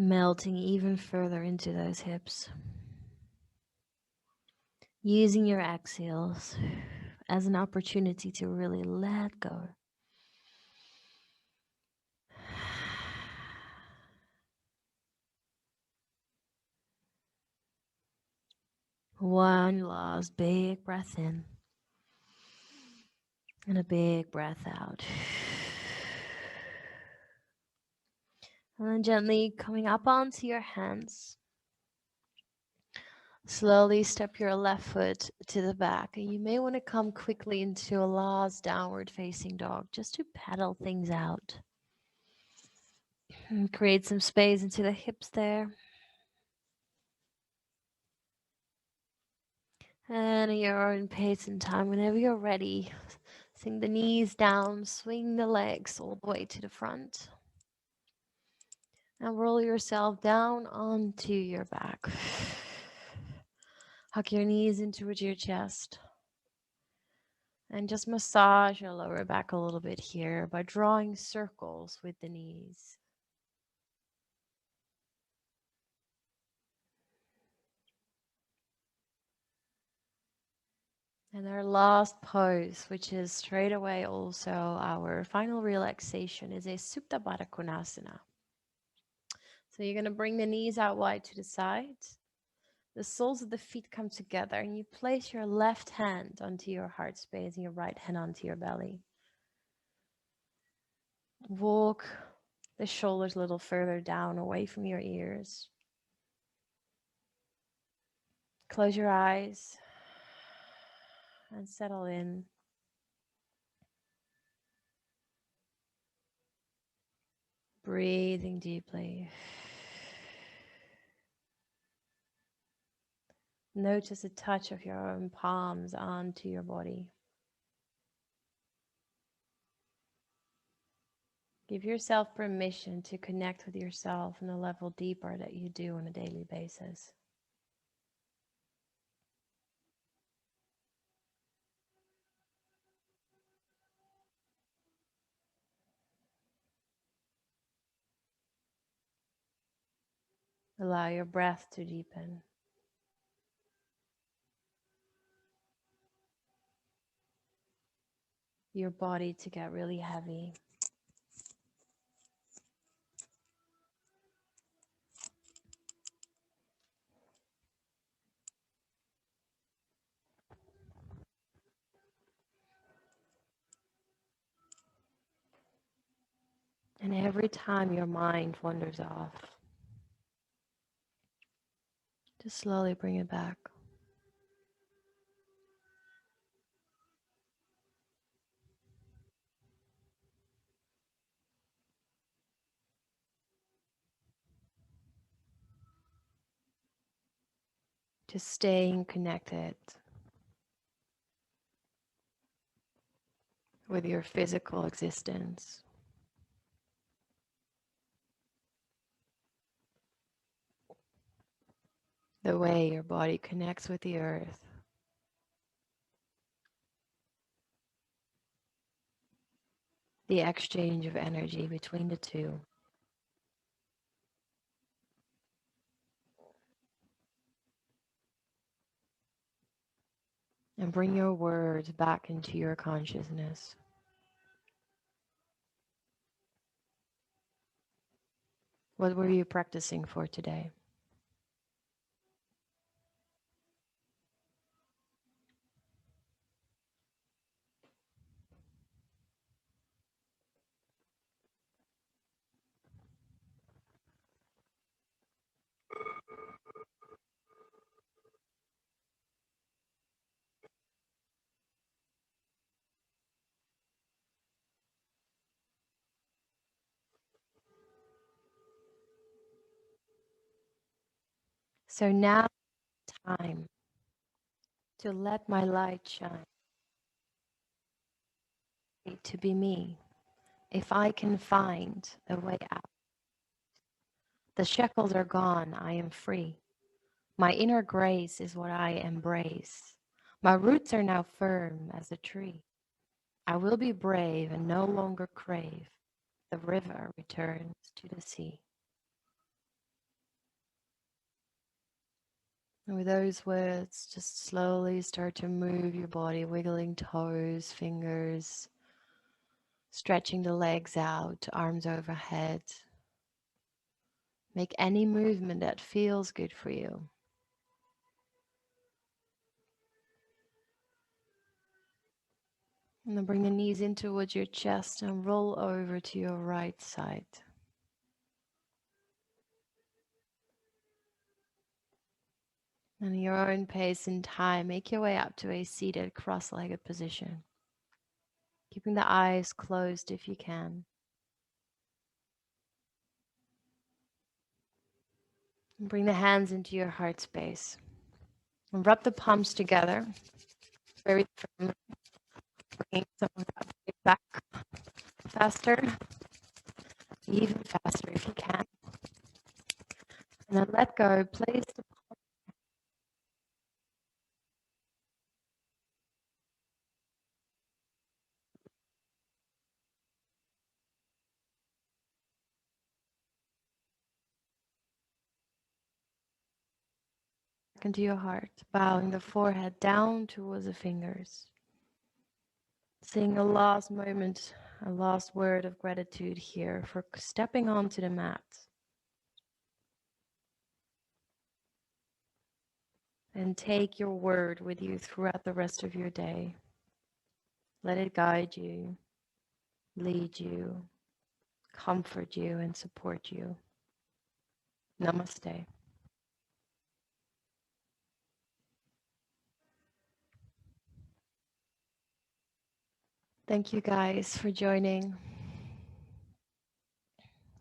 [SPEAKER 1] Melting even further into those hips. Using your exhales as an opportunity to really let go. One last big breath in. And a big breath out. And then gently coming up onto your hands. Slowly step your left foot to the back. And you may want to come quickly into a last downward facing dog just to pedal things out. And create some space into the hips there. And at your own pace and time, whenever you're ready, sink the knees down, swing the legs all the way to the front. And roll yourself down onto your back. Huck your knees in towards your chest. And just massage your lower back a little bit here by drawing circles with the knees. And our last pose, which is straight away also our final relaxation, is a Supta Baddha Konasana. So you're going to bring the knees out wide to the side. The soles of the feet come together and you place your left hand onto your heart space and your right hand onto your belly. Walk the shoulders a little further down away from your ears. Close your eyes and settle in. Breathing deeply. Notice the touch of your own palms onto your body. Give yourself permission to connect with yourself on a level deeper that you do on a daily basis. Allow your breath to deepen. Your body to get really heavy. And every time your mind wanders off, just slowly bring it back. to staying connected with your physical existence. The way your body connects with the earth. The exchange of energy between the two. And bring your words back into your consciousness. What were you practicing for today? So now time to let my light shine, to be me. If I can find a way out, the shackles are gone, I am free. My inner grace is what I embrace. My roots are now firm as a tree. I will be brave and no longer crave. The river returns to the sea. And with those words, just slowly start to move your body, wiggling toes, fingers, stretching the legs out, arms overhead. Make any movement that feels good for you. And then bring the knees in towards your chest and roll over to your right side. And at your own pace and time, make your way up to a seated cross-legged position. Keeping the eyes closed if you can. And bring the hands into your heart space. And rub the palms together very firmly. Bringing some of that weight back faster, even faster if you can. And then let go. Place the into your heart, bowing the forehead down towards the fingers. Saying a last moment, a last word of gratitude here for stepping onto the mat. And take your word with you throughout the rest of your day. Let it guide you, lead you, comfort you, and support you. Namaste. Thank you guys for joining.